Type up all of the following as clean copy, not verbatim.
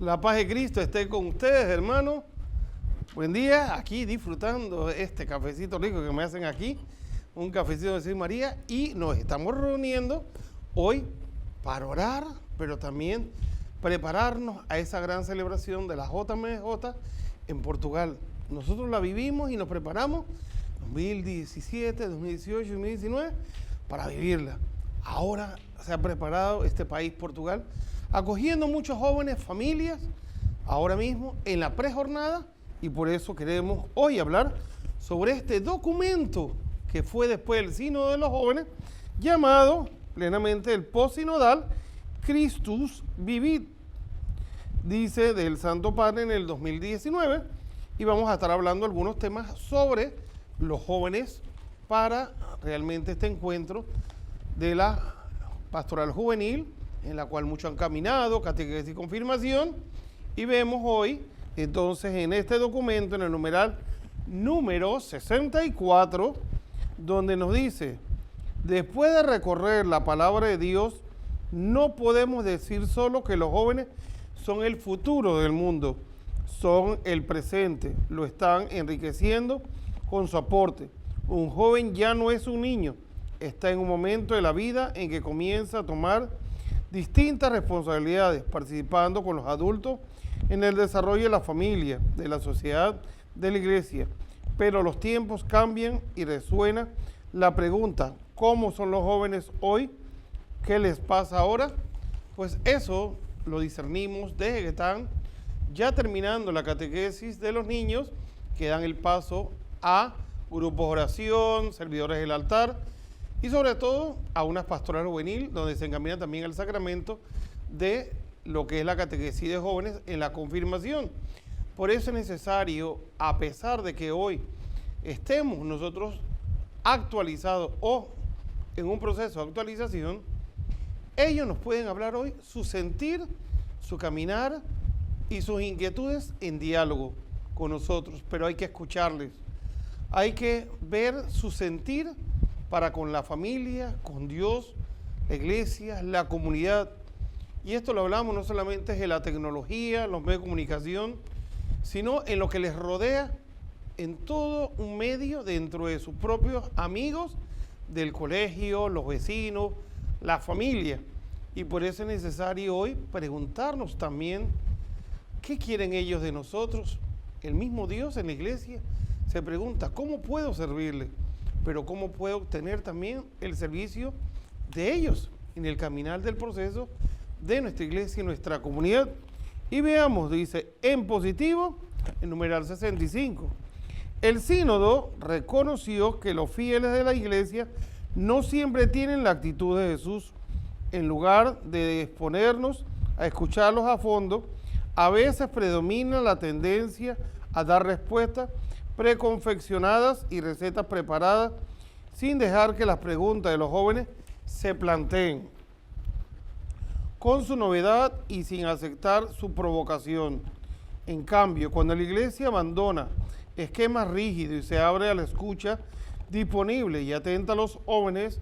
La paz de Cristo esté con ustedes, hermanos. Buen día, aquí disfrutando este cafecito rico que me hacen aquí, un cafecito de Jesús María, y nos estamos reuniendo hoy para orar, pero también prepararnos a esa gran celebración de la JMJ en Portugal. Nosotros la vivimos y nos preparamos 2017, 2018, 2019 para vivirla. Ahora se ha preparado este país, Portugal, acogiendo muchos jóvenes, familias, ahora mismo en la prejornada, y por eso queremos hoy hablar sobre este documento que fue después del Sínodo de los Jóvenes, llamado plenamente el Postsinodal Christus Vivit, dice del Santo Padre en el 2019, y vamos a estar hablando algunos temas sobre los jóvenes para realmente este encuentro de la pastoral juvenil, en la cual muchos han caminado, catequesis y confirmación, y vemos hoy, entonces, en este documento, en el numeral número 64, donde nos dice: después de recorrer la palabra de Dios, no podemos decir solo que los jóvenes son el futuro del mundo, son el presente, lo están enriqueciendo con su aporte. Un joven ya no es un niño, está en un momento de la vida en que comienza a tomar distintas responsabilidades, participando con los adultos en el desarrollo de la familia, de la sociedad, de la iglesia. Pero los tiempos cambian y resuena la pregunta: ¿cómo son los jóvenes hoy? ¿Qué les pasa ahora? Pues eso lo discernimos desde que están ya terminando la catequesis de los niños, que dan el paso a grupos de oración, servidores del altar, y sobre todo a una pastoral juvenil, donde se encamina también el sacramento de lo que es la catequesis de jóvenes en la confirmación. Por eso es necesario, a pesar de que hoy estemos nosotros actualizados o en un proceso de actualización, ellos nos pueden hablar hoy su sentir, su caminar y sus inquietudes en diálogo con nosotros, pero hay que escucharles, hay que ver su sentir para con la familia, con Dios, la iglesia, la comunidad. Y esto lo hablamos no solamente de la tecnología, los medios de comunicación, sino en lo que les rodea en todo un medio, dentro de sus propios amigos del colegio, los vecinos, la familia. Y por eso es necesario hoy preguntarnos también qué quieren ellos de nosotros. El mismo Dios en la iglesia se pregunta: ¿cómo puedo servirle? Pero ¿cómo puedo obtener también el servicio de ellos en el caminar del proceso de nuestra iglesia y nuestra comunidad? Y veamos, dice en positivo, en numeral 65. El sínodo reconoció que los fieles de la iglesia no siempre tienen la actitud de Jesús. En lugar de exponernos a escucharlos a fondo, a veces predomina la tendencia a dar respuestas preconfeccionadas y recetas preparadas, sin dejar que las preguntas de los jóvenes se planteen con su novedad y sin aceptar su provocación. En cambio, cuando la iglesia abandona esquemas rígidos y se abre a la escucha disponible y atenta a los jóvenes,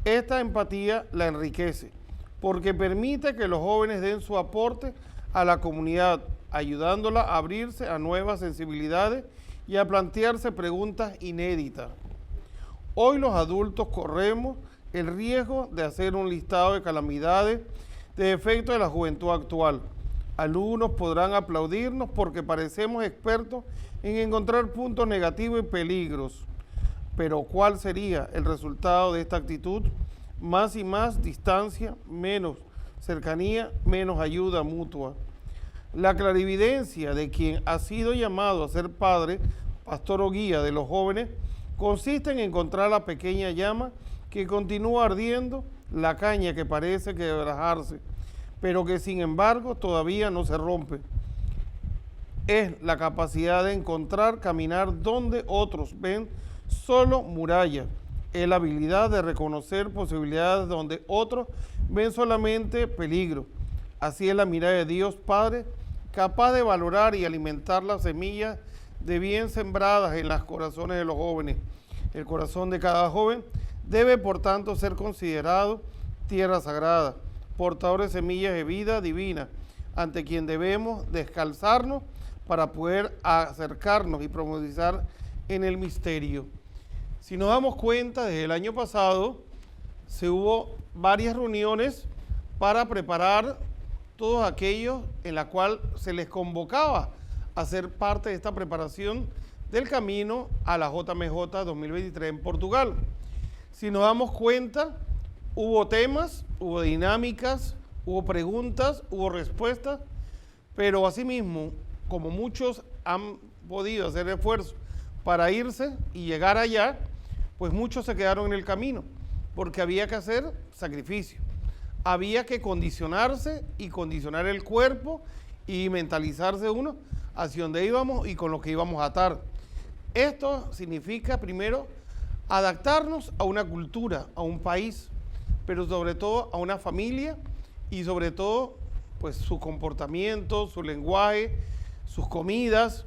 esta empatía la enriquece, porque permite que los jóvenes den su aporte a la comunidad, ayudándola a abrirse a nuevas sensibilidades y a plantearse preguntas inéditas. Hoy los adultos corremos el riesgo de hacer un listado de calamidades, de defectos de la juventud actual. Algunos podrán aplaudirnos porque parecemos expertos en encontrar puntos negativos y peligros. Pero ¿cuál sería el resultado de esta actitud? Más y más distancia, menos cercanía, menos ayuda mutua. La clarividencia de quien ha sido llamado a ser padre, pastor o guía de los jóvenes, consiste en encontrar la pequeña llama que continúa ardiendo, la caña que parece quebrajarse, pero que sin embargo todavía no se rompe. Es la capacidad de encontrar, caminar donde otros ven solo muralla. Es la habilidad de reconocer posibilidades donde otros ven solamente peligro. Así es la mirada de Dios Padre, capaz de valorar y alimentar las semillas de bien sembradas en los corazones de los jóvenes. El corazón de cada joven debe, por tanto, ser considerado tierra sagrada, portador de semillas de vida divina, ante quien debemos descalzarnos para poder acercarnos y profundizar en el misterio. Si nos damos cuenta, desde el año pasado se hubo varias reuniones para preparar todos aquellos en la cual se les convocaba a ser parte de esta preparación del camino a la JMJ 2023 en Portugal. Si nos damos cuenta, hubo temas, hubo dinámicas, hubo preguntas, hubo respuestas, pero asimismo, como muchos han podido hacer esfuerzo para irse y llegar allá, pues muchos se quedaron en el camino, porque había que hacer sacrificio. Había que condicionarse y condicionar el cuerpo y mentalizarse uno hacia dónde íbamos y con lo que íbamos a atar. Esto significa, primero, adaptarnos a una cultura, a un país, pero sobre todo a una familia y sobre todo, pues su comportamiento, su lenguaje, sus comidas.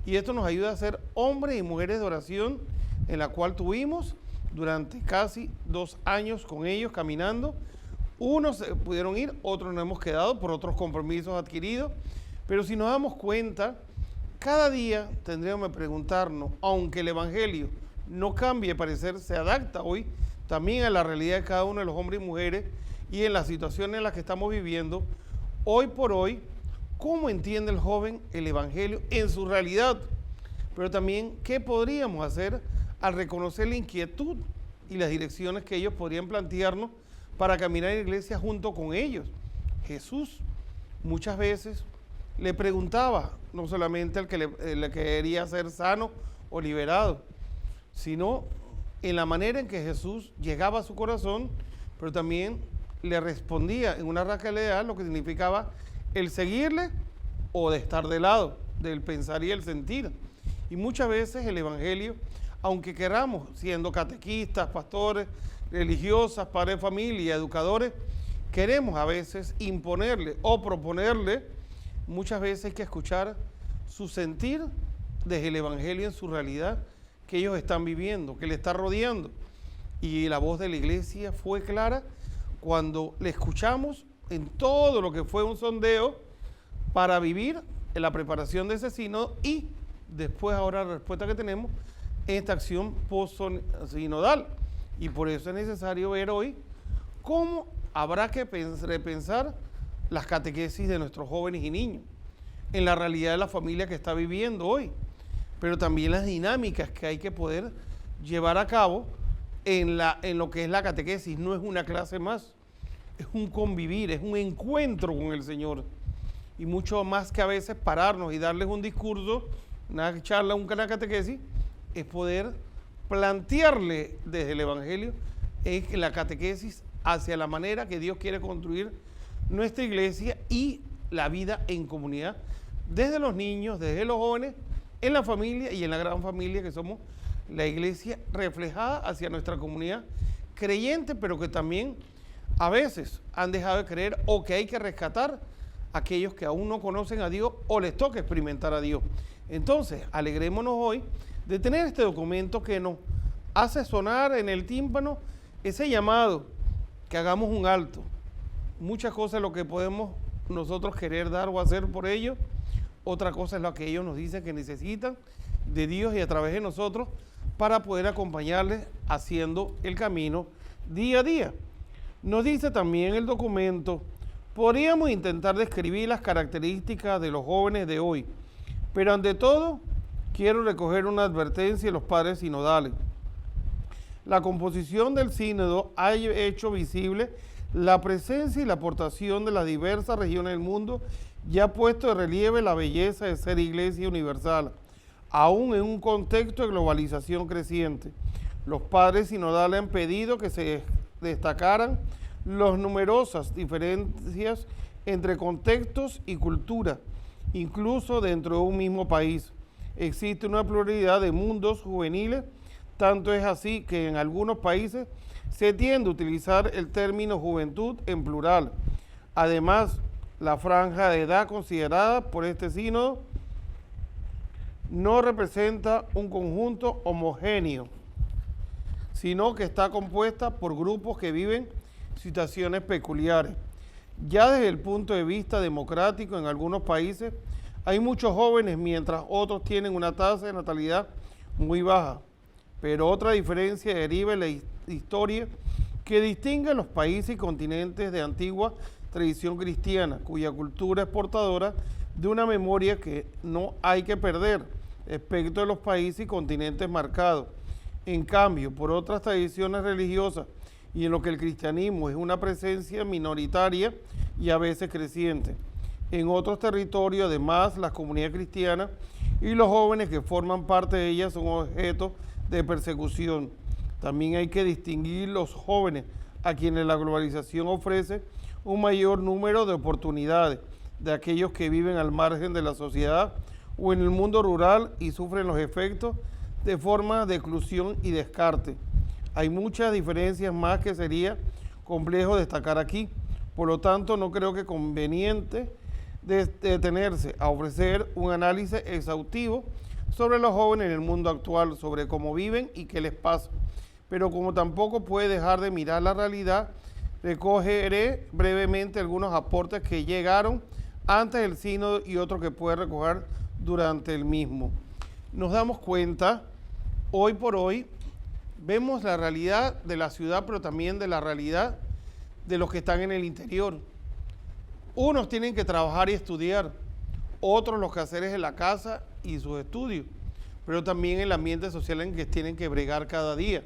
Y esto nos ayuda a ser hombres y mujeres de oración, en la cual tuvimos durante casi 2 años con ellos caminando. Unos se pudieron ir, otros nos hemos quedado por otros compromisos adquiridos, pero si nos damos cuenta, cada día tendríamos que preguntarnos, aunque el Evangelio no cambie de parecer, se adapta hoy también a la realidad de cada uno de los hombres y mujeres y en las situaciones en las que estamos viviendo, hoy por hoy, ¿cómo entiende el joven el Evangelio en su realidad? Pero también, ¿qué podríamos hacer al reconocer la inquietud y las direcciones que ellos podrían plantearnos para caminar en la iglesia junto con ellos? Jesús muchas veces le preguntaba, no solamente al que le quería ser sano o liberado, sino en la manera en que Jesús llegaba a su corazón, pero también le respondía en una radicalidad lo que significaba el seguirle o de estar de lado, del pensar y el sentir. Y muchas veces el Evangelio, aunque queramos, siendo catequistas, pastores, religiosas, padres de familia, educadores, queremos a veces imponerle o proponerle, muchas veces hay que escuchar su sentir desde el Evangelio en su realidad que ellos están viviendo, que le está rodeando. Y la voz de la iglesia fue clara cuando le escuchamos en todo lo que fue un sondeo para vivir en la preparación de ese sínodo y después ahora la respuesta que tenemos en esta acción post-sinodal. Y por eso es necesario ver hoy cómo habrá que repensar las catequesis de nuestros jóvenes y niños en la realidad de la familia que está viviendo hoy, pero también las dinámicas que hay que poder llevar a cabo en lo que es la catequesis. No es una clase más, es un convivir, es un encuentro con el Señor. Y mucho más que a veces pararnos y darles un discurso, una charla, una catequesis, es poder plantearle desde el Evangelio en la catequesis hacia la manera que Dios quiere construir nuestra iglesia y la vida en comunidad, desde los niños, desde los jóvenes, en la familia y en la gran familia que somos la iglesia reflejada hacia nuestra comunidad creyente, pero que también a veces han dejado de creer o que hay que rescatar a aquellos que aún no conocen a Dios o les toca experimentar a Dios. Entonces, alegrémonos hoy de tener este documento que nos hace sonar en el tímpano ese llamado, que hagamos un alto. Muchas cosas lo que podemos nosotros querer dar o hacer por ellos, otra cosa es lo que ellos nos dicen que necesitan de Dios y a través de nosotros para poder acompañarles haciendo el camino día a día. Nos dice también el documento, podríamos intentar describir las características de los jóvenes de hoy, pero ante todo quiero recoger una advertencia de los padres sinodales. La composición del sínodo ha hecho visible la presencia y la aportación de las diversas regiones del mundo y ha puesto de relieve la belleza de ser iglesia universal, aún en un contexto de globalización creciente. Los padres sinodales han pedido que se destacaran las numerosas diferencias entre contextos y cultura, incluso dentro de un mismo país. Existe una pluralidad de mundos juveniles, tanto es así que en algunos países se tiende a utilizar el término juventud en plural. Además, la franja de edad considerada por este sínodo no representa un conjunto homogéneo, sino que está compuesta por grupos que viven situaciones peculiares. Ya desde el punto de vista democrático, en algunos países hay muchos jóvenes, mientras otros tienen una tasa de natalidad muy baja. Pero otra diferencia deriva en la historia que distingue a los países y continentes de antigua tradición cristiana, cuya cultura es portadora de una memoria que no hay que perder respecto de los países y continentes marcados. En cambio, por otras tradiciones religiosas y en lo que el cristianismo es una presencia minoritaria y a veces creciente. En otros territorios, además, las comunidades cristianas y los jóvenes que forman parte de ellas son objeto de persecución. También hay que distinguir los jóvenes a quienes la globalización ofrece un mayor número de oportunidades, de aquellos que viven al margen de la sociedad o en el mundo rural y sufren los efectos de formas de exclusión y descarte. Hay muchas diferencias más que sería complejo destacar aquí, por lo tanto no creo que conveniente detenerse a ofrecer un análisis exhaustivo sobre los jóvenes en el mundo actual, sobre cómo viven y qué les pasa. Pero como tampoco puede dejar de mirar la realidad, recogeré brevemente algunos aportes que llegaron antes del sínodo y otros que puede recoger durante el mismo. Nos damos cuenta, hoy por hoy, vemos la realidad de la ciudad, pero también de la realidad de los que están en el interior. Unos tienen que trabajar y estudiar, otros los quehaceres en la casa y sus estudios, pero también el ambiente social en que tienen que bregar cada día.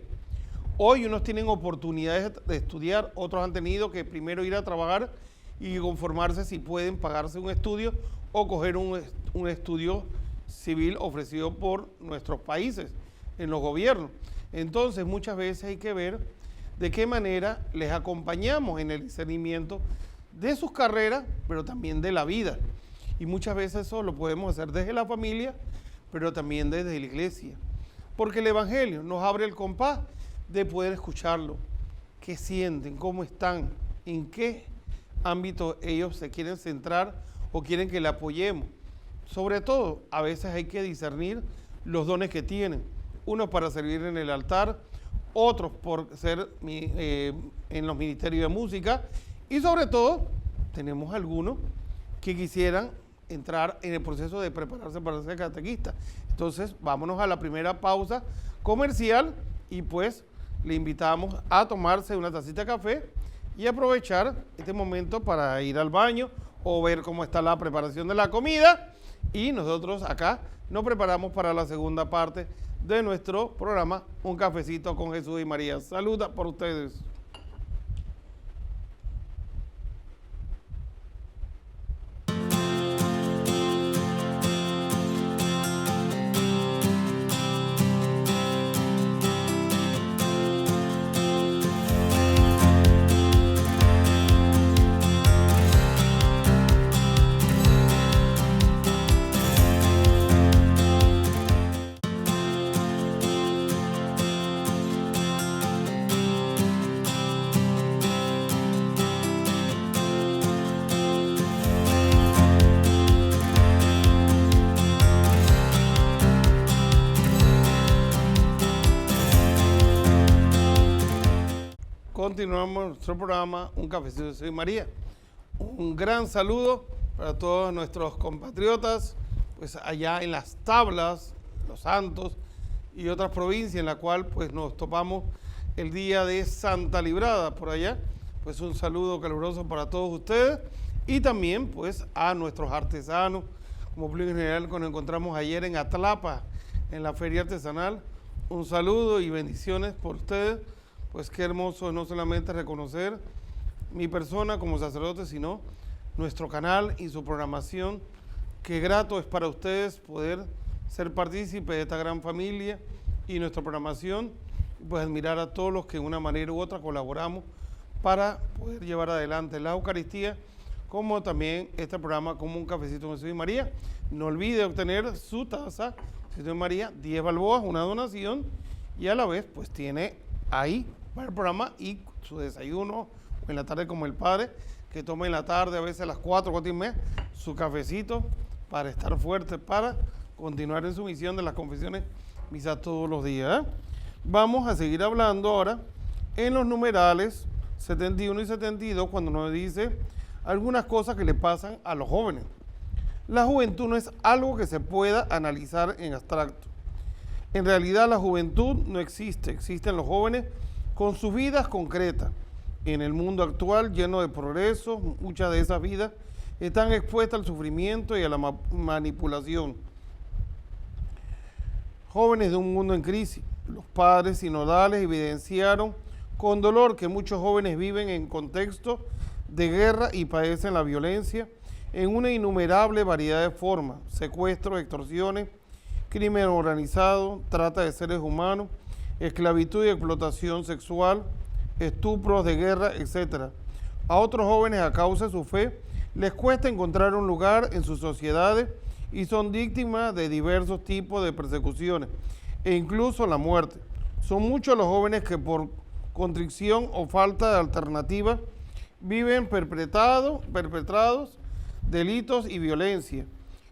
Hoy unos tienen oportunidades de estudiar, otros han tenido que primero ir a trabajar y conformarse si pueden pagarse un estudio o coger un estudio civil ofrecido por nuestros países en los gobiernos. Entonces muchas veces hay que ver de qué manera les acompañamos en el discernimiento de sus carreras, pero también de la vida. Y muchas veces eso lo podemos hacer desde la familia, pero también desde la iglesia. Porque el Evangelio nos abre el compás de poder escucharlo. ¿Qué sienten? ¿Cómo están? ¿En qué ámbito ellos se quieren centrar o quieren que le apoyemos? Sobre todo, a veces hay que discernir los dones que tienen. Unos para servir en el altar, otros por ser en los ministerios de música y sobre todo tenemos algunos que quisieran entrar en el proceso de prepararse para ser catequista. Entonces vámonos a la primera pausa comercial y pues le invitamos a tomarse una tacita de café y aprovechar este momento para ir al baño o ver cómo está la preparación de la comida y nosotros acá nos preparamos para la segunda parte de nuestro programa Un Cafecito con Jesús y María. Saluda por ustedes. Continuamos nuestro programa Un Cafecito de Jesús y María. Un gran saludo para todos nuestros compatriotas, pues allá en las Tablas, Los Santos y otras provincias en la cual pues nos topamos el día de Santa Librada por allá. Pues un saludo caluroso para todos ustedes y también pues a nuestros artesanos, como público en general que nos encontramos ayer en Atlapa, en la feria artesanal. Un saludo y bendiciones por ustedes. Pues qué hermoso no solamente reconocer mi persona como sacerdote, sino nuestro canal y su programación. Qué grato es para ustedes poder ser partícipe de esta gran familia y nuestra programación, y pues admirar a todos los que de una manera u otra colaboramos para poder llevar adelante la Eucaristía, como también este programa como Un Cafecito con Jesús y María. No olvide obtener su taza, Jesús y María, 10 balboas, una donación, y a la vez pues tiene ahí para el programa y su desayuno o en la tarde como el padre, que toma en la tarde a veces a las 4 y media, su cafecito para estar fuerte, para continuar en su misión de las confesiones, misa todos los días. Vamos a seguir hablando ahora en los numerales 71 y 72 cuando nos dice algunas cosas que le pasan a los jóvenes. La juventud no es algo que se pueda analizar en abstracto. En realidad la juventud no existe, existen los jóvenes con sus vidas concretas. En el mundo actual lleno de progreso, muchas de esas vidas están expuestas al sufrimiento y a la manipulación. Jóvenes de un mundo en crisis, los padres sinodales evidenciaron con dolor que muchos jóvenes viven en contextos de guerra y padecen la violencia en una innumerable variedad de formas: secuestros, extorsiones, crimen organizado, trata de seres humanos, esclavitud y explotación sexual, estupros de guerra, etc. A otros jóvenes, a causa de su fe, les cuesta encontrar un lugar en sus sociedades y son víctimas de diversos tipos de persecuciones e incluso la muerte. Son muchos los jóvenes que por contrición o falta de alternativa viven perpetrados delitos y violencia.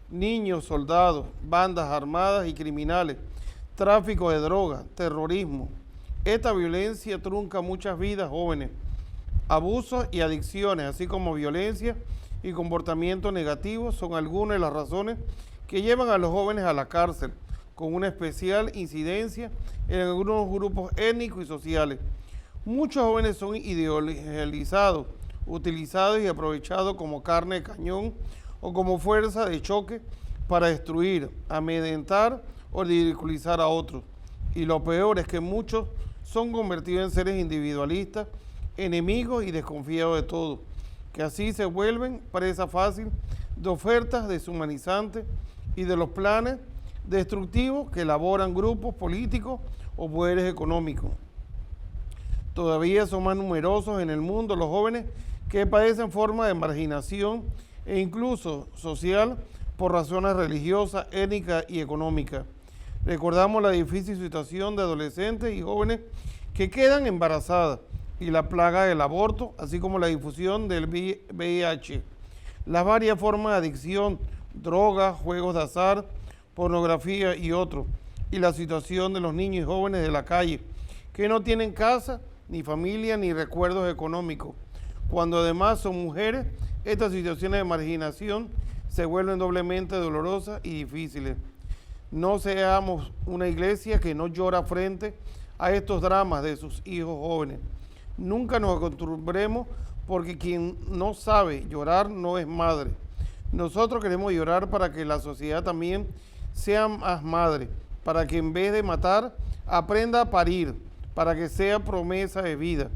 Niños, soldados, bandas armadas y criminales, tráfico de drogas, terrorismo. Esta violencia trunca muchas vidas jóvenes. Abusos y adicciones, así como violencia y comportamientos negativos, son algunas de las razones que llevan a los jóvenes a la cárcel, con una especial incidencia en algunos grupos étnicos y sociales. Muchos jóvenes son idealizados, utilizados y aprovechados como carne de cañón o como fuerza de choque para destruir, amedrentar o ridiculizar a otros. Y lo peor es que muchos son convertidos en seres individualistas, enemigos y desconfiados de todo, que así se vuelven presa fácil de ofertas deshumanizantes y de los planes destructivos que elaboran grupos políticos o poderes económicos. Todavía son más numerosos en el mundo los jóvenes que padecen formas de marginación e incluso social por razones religiosas, étnicas y económicas. Recordamos la difícil situación de adolescentes y jóvenes que quedan embarazadas y la plaga del aborto, así como la difusión del VIH, las varias formas de adicción, drogas, juegos de azar, pornografía y otros, y la situación de los niños y jóvenes de la calle, que no tienen casa, ni familia, ni recuerdos económicos. Cuando además son mujeres, estas situaciones de marginación se vuelven doblemente dolorosas y difíciles. No seamos una iglesia que no llora frente a estos dramas de sus hijos jóvenes. Nunca nos acostumbremos, porque quien no sabe llorar no es madre. Nosotros queremos llorar para que la sociedad también sea más madre, para que en vez de matar, aprenda a parir, para que sea promesa de vida.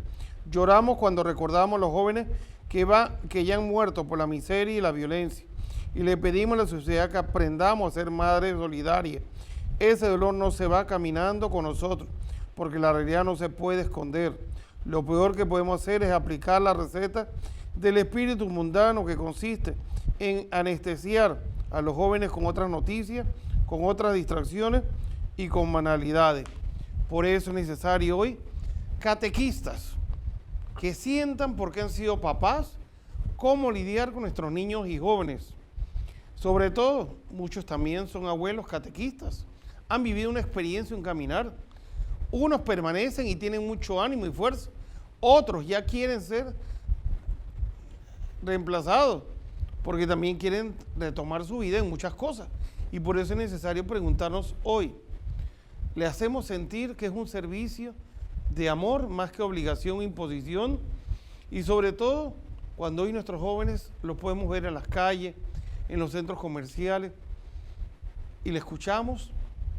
Lloramos cuando recordamos a los jóvenes que ya han muerto por la miseria y la violencia, y le pedimos a la sociedad que aprendamos a ser madres solidarias. Ese dolor no se va caminando con nosotros, porque la realidad no se puede esconder. Lo peor que podemos hacer es aplicar la receta del espíritu mundano, que consiste en anestesiar a los jóvenes con otras noticias, con otras distracciones y con banalidades. Por eso es necesario hoy catequistas que sientan, porque han sido papás, cómo lidiar con nuestros niños y jóvenes. Sobre todo, muchos también son abuelos catequistas, han vivido una experiencia, un caminar. Unos permanecen y tienen mucho ánimo y fuerza, otros ya quieren ser reemplazados, porque también quieren retomar su vida en muchas cosas. Y por eso es necesario preguntarnos hoy, ¿le hacemos sentir que es un servicio de amor más que obligación o imposición? Y sobre todo, cuando hoy nuestros jóvenes los podemos ver en las calles, en los centros comerciales, y le escuchamos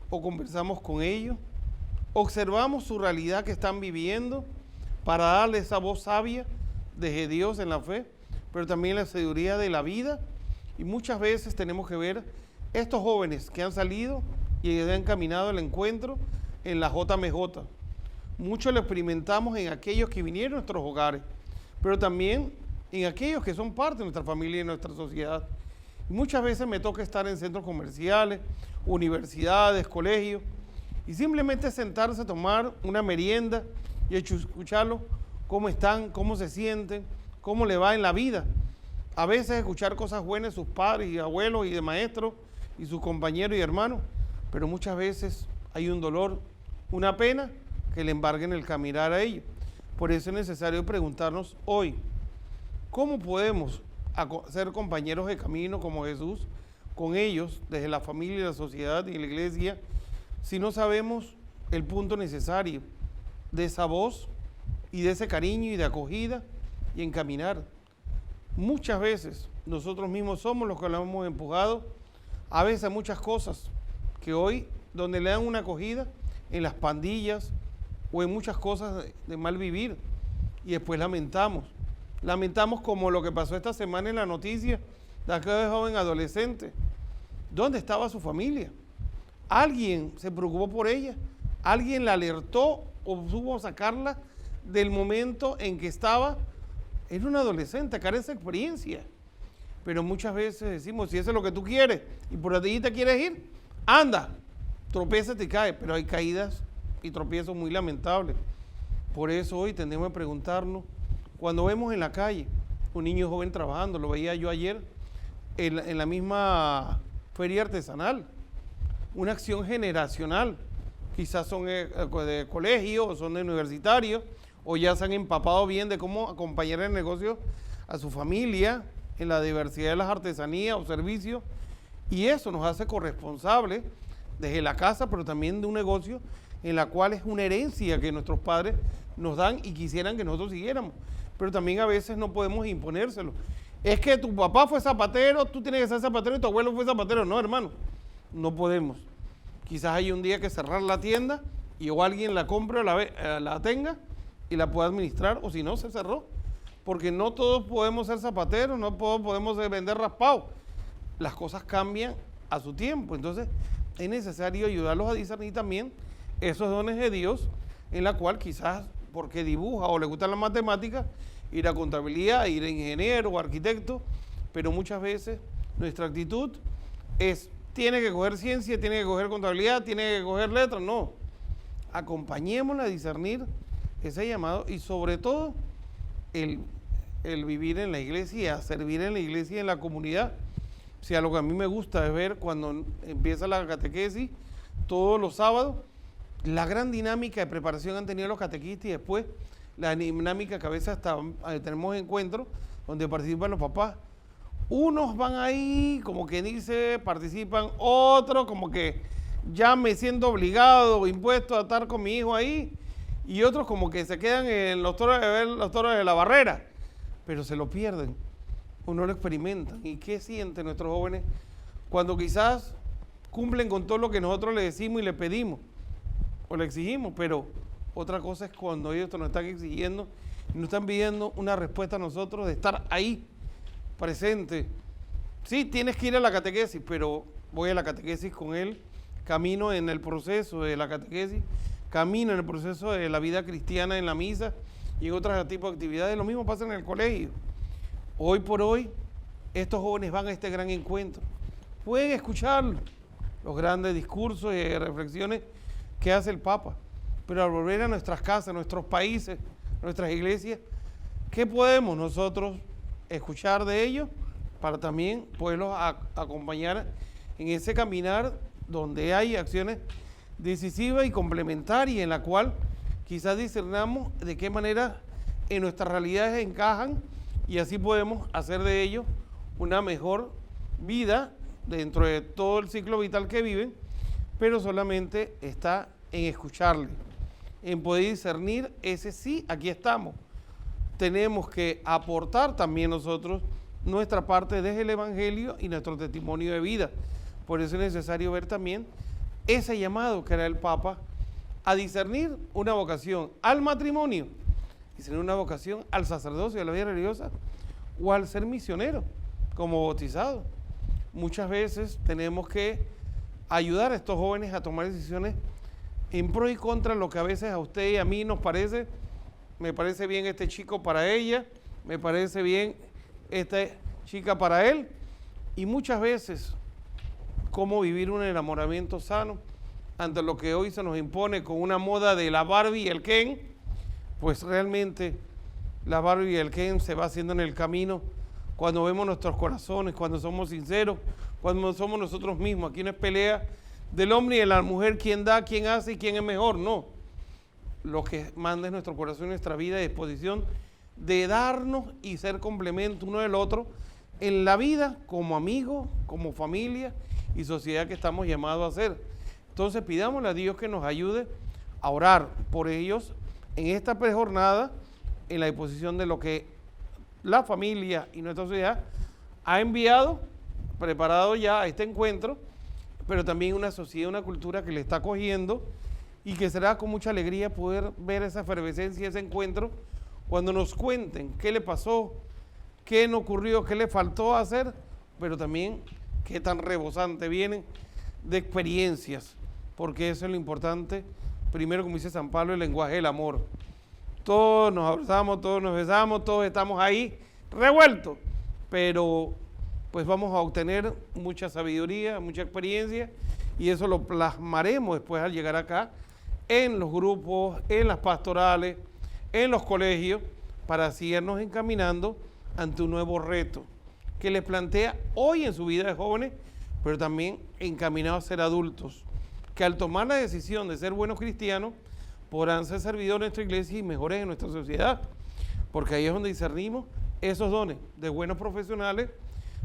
o conversamos con ellos, observamos su realidad que están viviendo para darle esa voz sabia de Dios en la fe, pero también la sabiduría de la vida. Y muchas veces tenemos que ver estos jóvenes que han salido y han caminado el encuentro en la JMJ. Mucho lo experimentamos en aquellos que vinieron a nuestros hogares, pero también en aquellos que son parte de nuestra familia y de nuestra sociedad. Y muchas veces me toca estar en centros comerciales, universidades, colegios, y simplemente sentarse a tomar una merienda y escucharlos cómo están, cómo se sienten, cómo le va en la vida. A veces escuchar cosas buenas de sus padres y abuelos y de maestros y sus compañeros y hermanos, pero muchas veces hay un dolor, una pena que le embarguen el caminar a ellos. Por eso es necesario preguntarnos hoy, ¿cómo podemos ser compañeros de camino como Jesús, con ellos, desde la familia, la sociedad y la iglesia, si no sabemos el punto necesario de esa voz y de ese cariño y de acogida y encaminar? Muchas veces nosotros mismos somos los que lo hemos empujado, a veces a muchas cosas que hoy, donde le dan una acogida, en las pandillas o en muchas cosas de mal vivir, y después lamentamos como lo que pasó esta semana en la noticia de aquel joven adolescente. ¿Dónde estaba su familia? ¿Alguien se preocupó por ella? ¿Alguien la alertó o supo sacarla del momento en que estaba? Era una adolescente, carece de experiencia. Pero muchas veces decimos, si eso es lo que tú quieres y por allí te quieres ir, anda, tropieza y cae. Pero hay caídas y tropiezos muy lamentables. Por eso hoy tenemos que preguntarnos, cuando vemos en la calle un niño joven trabajando, lo veía yo ayer en la misma feria artesanal, una acción generacional, quizás son de colegio o son de universitarios, o ya se han empapado bien de cómo acompañar el negocio a su familia en la diversidad de las artesanías o servicios, y eso nos hace corresponsables desde la casa, pero también de un negocio en la cual es una herencia que nuestros padres nos dan y quisieran que nosotros siguiéramos, pero también a veces no podemos imponérselo. Es que tu papá fue zapatero, tú tienes que ser zapatero y tu abuelo fue zapatero. No, hermano, no podemos. Quizás hay un día que cerrar la tienda y o alguien la compre o la tenga y la pueda administrar, o si no, se cerró. Porque no todos podemos ser zapateros, no todos podemos vender raspado. Las cosas cambian a su tiempo. Entonces, es necesario ayudarlos a discernir también esos dones de Dios, en la cual quizás, porque dibuja o le gustan las matemáticas, ir a contabilidad, ir a ingeniero o arquitecto, pero muchas veces nuestra actitud es, tiene que coger ciencia, tiene que coger contabilidad, tiene que coger letras. No, acompañémosla a discernir ese llamado y sobre todo el vivir en la iglesia, servir en la iglesia y en la comunidad. O sea, lo que a mí me gusta es ver cuando empieza la catequesis todos los sábados, la gran dinámica de preparación han tenido los catequistas y después la dinámica que a veces hasta tenemos encuentros donde participan los papás. Unos van ahí, como que dice, participan, otros como que ya me siento obligado o impuesto a estar con mi hijo ahí, y otros como que se quedan en los toros de ver los toros de la barrera, pero se lo pierden o no lo experimentan. ¿Y qué sienten nuestros jóvenes cuando quizás cumplen con todo lo que nosotros les decimos y les pedimos o le exigimos? Pero otra cosa es cuando ellos nos están exigiendo y nos están pidiendo una respuesta a nosotros de estar ahí, presente. Sí, tienes que ir a la catequesis, pero voy a la catequesis con él, camino en el proceso de la catequesis, camino en el proceso de la vida cristiana en la misa y en otros tipos de actividades. Lo mismo pasa en el colegio. Hoy por hoy, estos jóvenes van a este gran encuentro. Pueden escuchar los grandes discursos y reflexiones que hace el Papa, pero al volver a nuestras casas, nuestros países, nuestras iglesias, ¿qué podemos nosotros escuchar de ellos para también poderlos acompañar en ese caminar donde hay acciones decisivas y complementarias en la cual quizás discernamos de qué manera en nuestras realidades encajan y así podemos hacer de ellos una mejor vida dentro de todo el ciclo vital que viven, pero solamente está en escucharle, en poder discernir ese sí, aquí estamos. Tenemos que aportar también nosotros nuestra parte desde el Evangelio y nuestro testimonio de vida. Por eso es necesario ver también ese llamado que era el Papa a discernir una vocación al matrimonio, discernir una vocación al sacerdocio, a la vida religiosa o al ser misionero como bautizado. Muchas veces tenemos que ayudar a estos jóvenes a tomar decisiones en pro y contra lo que a veces a usted y a mí nos parece. Me parece bien este chico para ella, me parece bien esta chica para él, y muchas veces cómo vivir un enamoramiento sano ante lo que hoy se nos impone con una moda de la Barbie y el Ken. Pues realmente la Barbie y el Ken se va haciendo en el camino cuando vemos nuestros corazones, cuando somos sinceros, cuando somos nosotros mismos. Aquí no es pelea del hombre y de la mujer, quién da, quién hace y quién es mejor, no. Lo que manda es nuestro corazón y nuestra vida y disposición de darnos y ser complemento uno del otro, en la vida como amigos, como familia y sociedad que estamos llamados a hacer. Entonces pidámosle a Dios que nos ayude a orar por ellos en esta prejornada, en la disposición de lo que la familia y nuestra sociedad ha enviado, preparado ya a este encuentro, pero también una sociedad, una cultura que le está acogiendo y que será con mucha alegría poder ver esa efervescencia, ese encuentro, cuando nos cuenten qué le pasó, qué no ocurrió, qué le faltó hacer, pero también qué tan rebosante vienen de experiencias, porque eso es lo importante. Primero, como dice San Pablo, el lenguaje del amor. Todos nos abrazamos, todos nos besamos, todos estamos ahí revueltos, pero pues vamos a obtener mucha sabiduría, mucha experiencia, y eso lo plasmaremos después al llegar acá en los grupos, en las pastorales, en los colegios, para así irnos encaminando ante un nuevo reto que les plantea hoy en su vida de jóvenes, pero también encaminados a ser adultos, que al tomar la decisión de ser buenos cristianos, podrán ser servidores en nuestra iglesia y mejores en nuestra sociedad, porque ahí es donde discernimos esos dones de buenos profesionales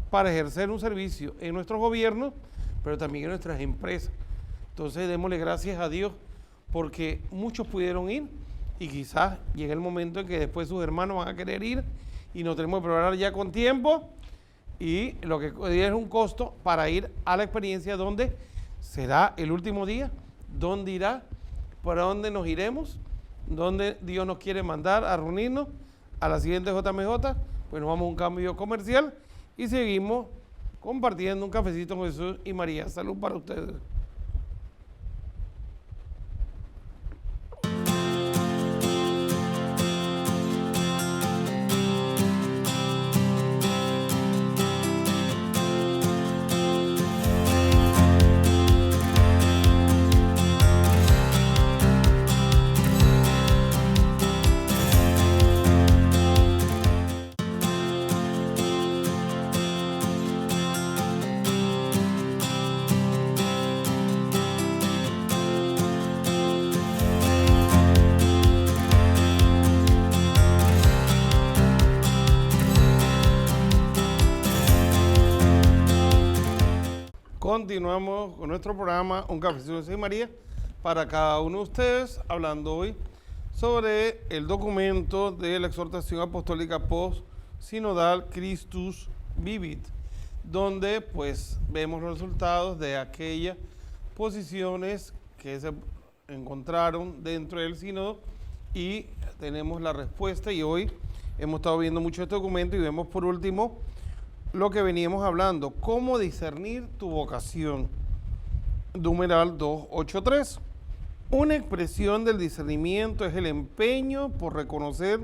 para ejercer un servicio en nuestros gobiernos, pero también en nuestras empresas. Entonces démosle gracias a Dios, porque muchos pudieron ir y quizás llegue el momento en que después sus hermanos van a querer ir y nos tenemos que preparar ya con tiempo, y lo que es un costo para ir a la experiencia donde será el último día, dónde irá, para dónde nos iremos, dónde Dios nos quiere mandar a reunirnos. A la siguiente JMJ, pues nos vamos a un cambio comercial y seguimos compartiendo un cafecito con Jesús y María. Salud para ustedes. Continuamos con nuestro programa Un Cafecito de María para cada uno de ustedes, hablando hoy sobre el documento de la exhortación apostólica post-sinodal Christus Vivit, donde pues vemos los resultados de aquellas posiciones que se encontraron dentro del sínodo y tenemos la respuesta, y hoy hemos estado viendo mucho este documento y vemos por último lo que veníamos hablando, cómo discernir tu vocación. Numeral 283. Una expresión del discernimiento es el empeño por reconocer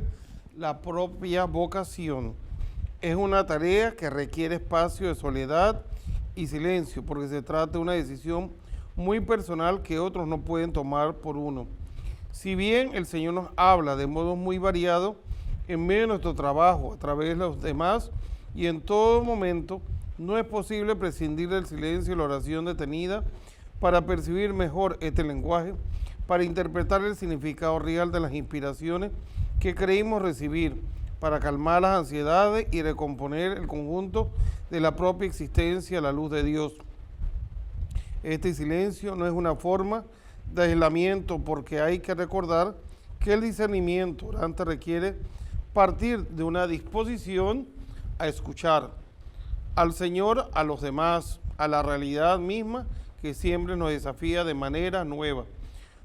la propia vocación. Es una tarea que requiere espacio de soledad y silencio, porque se trata de una decisión muy personal que otros no pueden tomar por uno. Si bien el Señor nos habla de modos muy variados en medio de nuestro trabajo, a través de los demás, y en todo momento, no es posible prescindir del silencio y la oración detenida para percibir mejor este lenguaje, para interpretar el significado real de las inspiraciones que creímos recibir, para calmar las ansiedades y recomponer el conjunto de la propia existencia a la luz de Dios. Este silencio no es una forma de aislamiento, porque hay que recordar que el discernimiento orante requiere partir de una disposición a escuchar al Señor, a los demás, a la realidad misma que siempre nos desafía de manera nueva.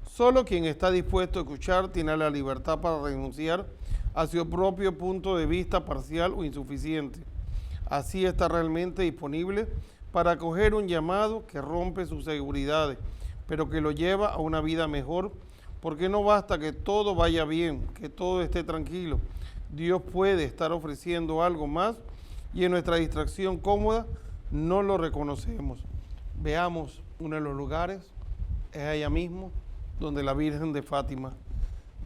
Solo quien está dispuesto a escuchar tiene la libertad para renunciar a su propio punto de vista parcial o insuficiente. Así está realmente disponible para acoger un llamado que rompe sus seguridades, pero que lo lleva a una vida mejor, porque no basta que todo vaya bien, que todo esté tranquilo. Dios puede estar ofreciendo algo más y en nuestra distracción cómoda no lo reconocemos. Veamos uno de los lugares, es allá mismo, donde la Virgen de Fátima.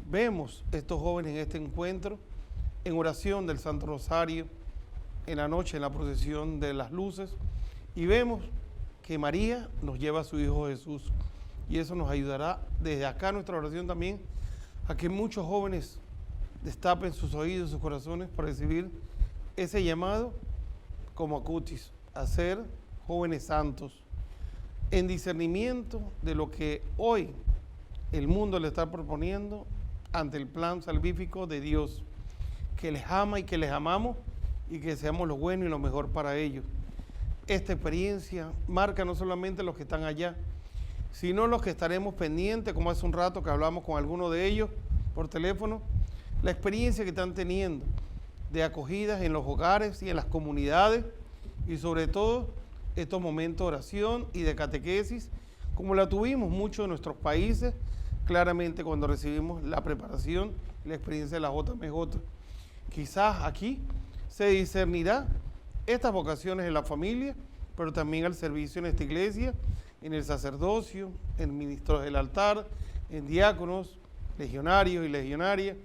Vemos estos jóvenes en este encuentro, en oración del Santo Rosario, en la noche, en la procesión de las luces, y vemos que María nos lleva a su Hijo Jesús. Y eso nos ayudará desde acá nuestra oración también, a que muchos jóvenes destapen sus oídos, sus corazones para recibir ese llamado como Acutis, a ser jóvenes santos, en discernimiento de lo que hoy el mundo le está proponiendo ante el plan salvífico de Dios, que les ama y que les amamos y que seamos lo bueno y lo mejor para ellos. Esta experiencia marca no solamente los que están allá, sino los que estaremos pendientes, como hace un rato que hablamos con algunos de ellos por teléfono, la experiencia que están teniendo de acogidas en los hogares y en las comunidades, y sobre todo estos momentos de oración y de catequesis, como la tuvimos muchos de nuestros países, claramente cuando recibimos la preparación y la experiencia de la JMJ. Quizás aquí se discernirá estas vocaciones en la familia, pero también al servicio en esta iglesia, en el sacerdocio, en ministros del altar, en diáconos, legionarios y legionarias,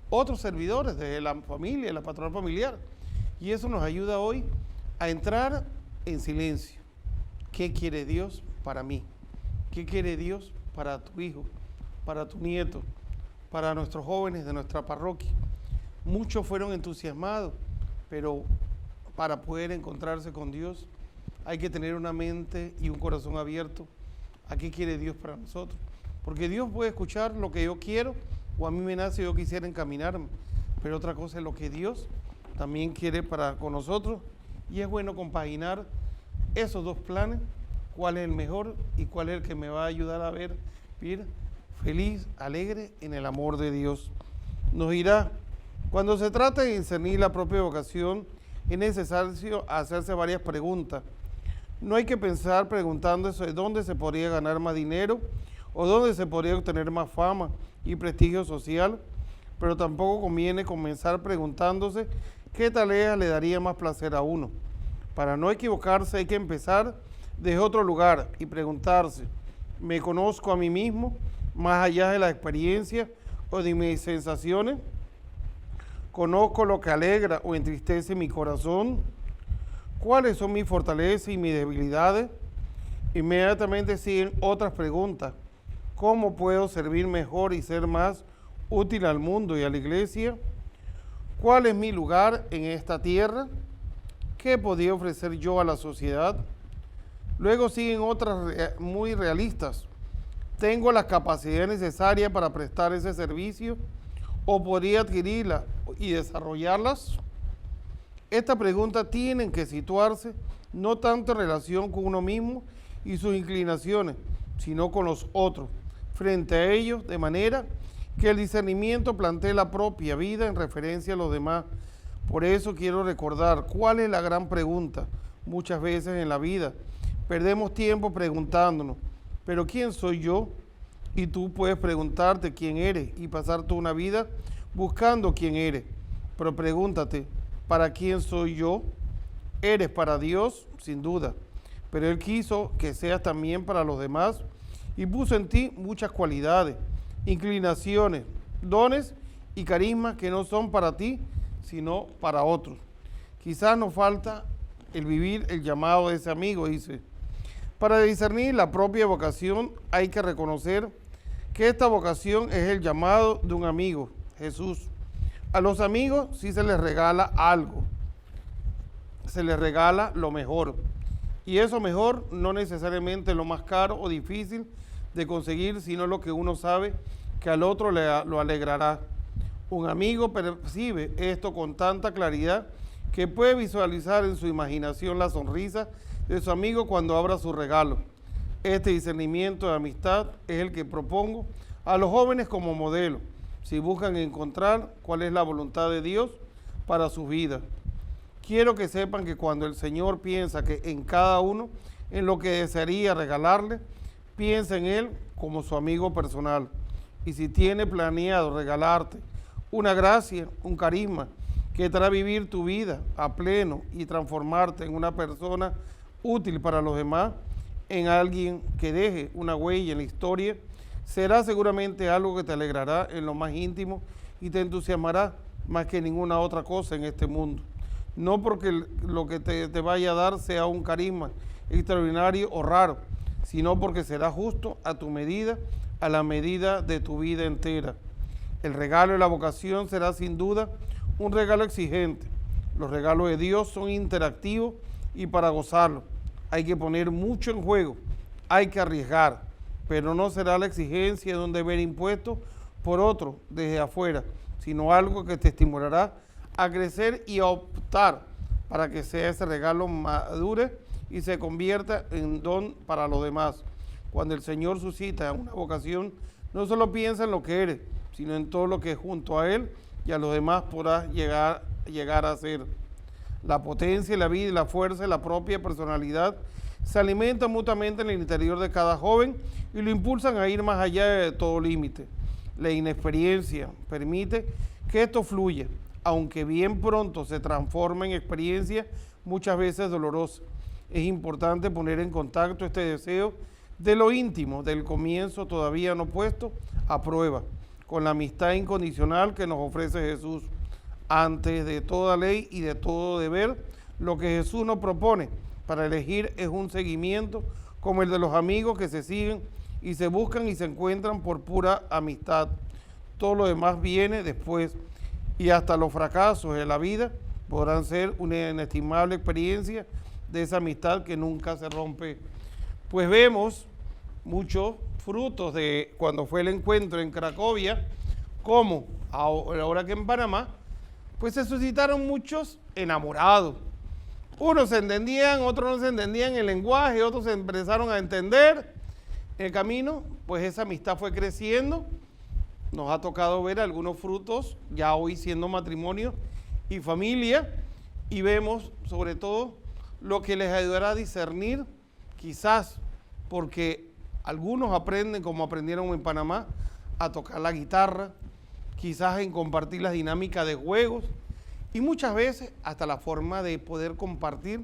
otros servidores de la familia, de la pastoral familiar. Y eso nos ayuda hoy a entrar en silencio. ¿Qué quiere Dios para mí? ¿Qué quiere Dios para tu hijo, para tu nieto, para nuestros jóvenes de nuestra parroquia? Muchos fueron entusiasmados, pero para poder encontrarse con Dios hay que tener una mente y un corazón abierto a qué quiere Dios para nosotros. Porque Dios puede escuchar lo que yo quiero, o a mí me nace yo quisiera encaminarme, pero otra cosa es lo que Dios también quiere con nosotros, y es bueno compaginar esos dos planes, cuál es el mejor y cuál es el que me va a ayudar a vivir feliz, alegre en el amor de Dios. Nos dirá, cuando se trata de discernir la propia vocación, es necesario hacerse varias preguntas. No hay que pensar preguntándose dónde se podría ganar más dinero o dónde se podría obtener más fama y prestigio social, pero tampoco conviene comenzar preguntándose qué tarea le daría más placer a uno. Para no equivocarse hay que empezar desde otro lugar y preguntarse, ¿me conozco a mí mismo más allá de la experiencia o de mis sensaciones? ¿Conozco lo que alegra o entristece mi corazón? ¿Cuáles son mis fortalezas y mis debilidades? Inmediatamente siguen otras preguntas. ¿Cómo puedo servir mejor y ser más útil al mundo y a la iglesia? ¿Cuál es mi lugar en esta tierra? ¿Qué podría ofrecer yo a la sociedad? Luego siguen otras muy realistas. ¿Tengo las capacidades necesarias para prestar ese servicio? ¿O podría adquirirlas y desarrollarlas? Estas preguntas tienen que situarse no tanto en relación con uno mismo y sus inclinaciones, sino con los otros, frente a ellos, de manera que el discernimiento plantee la propia vida en referencia a los demás. Por eso quiero recordar cuál es la gran pregunta. Muchas veces en la vida perdemos tiempo preguntándonos, ¿pero quién soy yo? Y tú puedes preguntarte quién eres y pasar toda una vida buscando quién eres. Pero pregúntate, ¿para quién soy yo? Eres para Dios, sin duda, pero Él quiso que seas también para los demás y puso en ti muchas cualidades, inclinaciones, dones y carismas que no son para ti, sino para otros. Quizás nos falta el vivir el llamado de ese amigo, dice. Para discernir la propia vocación hay que reconocer que esta vocación es el llamado de un amigo, Jesús. A los amigos sí se les regala algo, se les regala lo mejor. Y eso mejor no necesariamente lo más caro o difícil de conseguir, sino lo que uno sabe que al otro lo alegrará. Un amigo percibe esto con tanta claridad que puede visualizar en su imaginación la sonrisa de su amigo cuando abra su regalo. Este discernimiento de amistad es el que propongo a los jóvenes como modelo, si buscan encontrar cuál es la voluntad de Dios para su vida. Quiero que sepan que cuando el Señor piensa que en cada uno, en lo que desearía regalarle, piensa en Él como su amigo personal. Y si tiene planeado regalarte una gracia, un carisma, que te hará vivir tu vida a pleno y transformarte en una persona útil para los demás, en alguien que deje una huella en la historia, será seguramente algo que te alegrará en lo más íntimo y te entusiasmará más que ninguna otra cosa en este mundo. No porque lo que te vaya a dar sea un carisma extraordinario o raro, sino porque será justo a tu medida, a la medida de tu vida entera. El regalo de la vocación será sin duda un regalo exigente, Los regalos de Dios son interactivos y para gozarlos hay que poner mucho en juego, hay que arriesgar, pero no será la exigencia de un deber impuesto por otro desde afuera, sino algo que te estimulará a crecer y a optar para que sea ese regalo madure y se convierta en don para los demás. Cuando el Señor suscita una vocación, no solo piensa en lo que eres, sino en todo lo que junto a Él y a los demás podrás llegar a ser. La potencia, la vida y la fuerza de la propia personalidad se alimentan mutuamente en el interior de cada joven y lo impulsan a ir más allá de todo límite. La inexperiencia permite que esto fluya, aunque bien pronto se transforma en experiencia muchas veces dolorosa. Es importante poner en contacto este deseo de lo íntimo, del comienzo todavía no puesto a prueba, con la amistad incondicional que nos ofrece Jesús. Antes de toda ley y de todo deber, lo que Jesús nos propone para elegir es un seguimiento como el de los amigos que se siguen y se buscan y se encuentran por pura amistad. Todo lo demás viene después y hasta los fracasos de la vida podrán ser una inestimable experiencia de esa amistad que nunca se rompe. Pues vemos muchos frutos de cuando fue el encuentro en Cracovia, como ahora que en Panamá, pues se suscitaron muchos enamorados. Unos se entendían, otros no se entendían el lenguaje, otros se empezaron a entender. En el camino, pues esa amistad fue creciendo. Nos ha tocado ver algunos frutos, ya hoy siendo matrimonio y familia, y vemos sobre todo lo que les ayudará a discernir, quizás porque algunos aprenden, como aprendieron en Panamá, a tocar la guitarra, quizás en compartir las dinámicas de juegos y muchas veces hasta la forma de poder compartir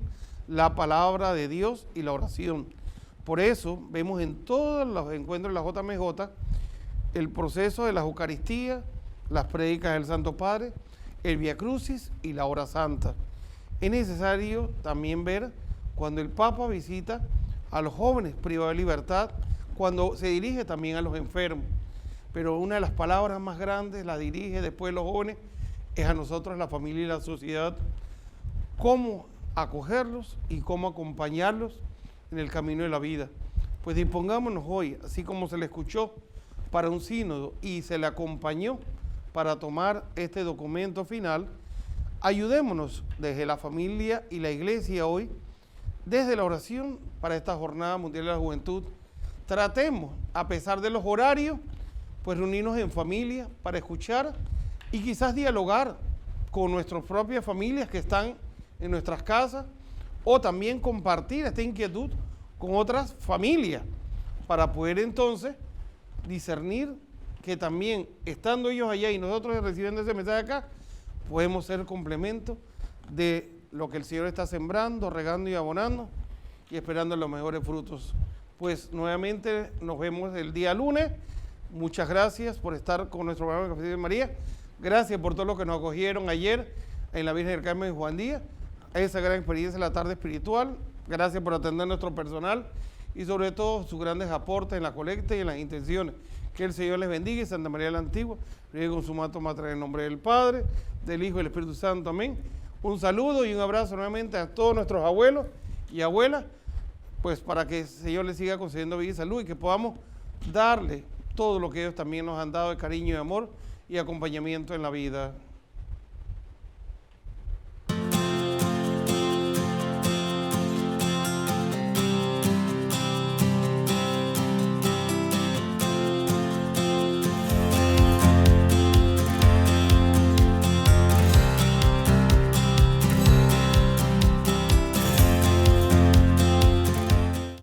la palabra de Dios y la oración. Por eso vemos en todos los encuentros de la JMJ el proceso de las Eucaristías, las prédicas del Santo Padre, el Vía Crucis y la hora santa. Es necesario también ver cuando el Papa visita a los jóvenes privados de libertad, cuando se dirige también a los enfermos. Pero una de las palabras más grandes la dirige después de los jóvenes, es a nosotros, la familia y la sociedad, cómo acogerlos y cómo acompañarlos en el camino de la vida. Pues dispongámonos hoy, así como se le escuchó para un sínodo y se le acompañó para tomar este documento final, ayudémonos desde la familia y la iglesia hoy, desde la oración para esta Jornada Mundial de la Juventud. Tratemos, a pesar de los horarios, pues reunirnos en familia para escuchar y quizás dialogar con nuestras propias familias que están en nuestras casas, o también compartir esta inquietud con otras familias para poder entonces discernir que también estando ellos allá y nosotros recibiendo ese mensaje acá, podemos ser complemento de lo que el Señor está sembrando, regando y abonando y esperando los mejores frutos. Pues nuevamente nos vemos el día lunes. Muchas gracias por estar con nuestro programa de Cafecito de María. Gracias por todo lo que nos acogieron ayer en la Virgen del Carmen de Juan Díaz, a esa gran experiencia de la tarde espiritual. Gracias por atender a nuestro personal y sobre todo sus grandes aportes en la colecta y en las intenciones. Que el Señor les bendiga y Santa María la Antigua riegue con su manto mater en el nombre del Padre, del Hijo y del Espíritu Santo. Amén. Un saludo y un abrazo nuevamente a todos nuestros abuelos y abuelas, pues para que el Señor les siga concediendo vida y salud y que podamos darle todo lo que ellos también nos han dado de cariño y amor y acompañamiento en la vida.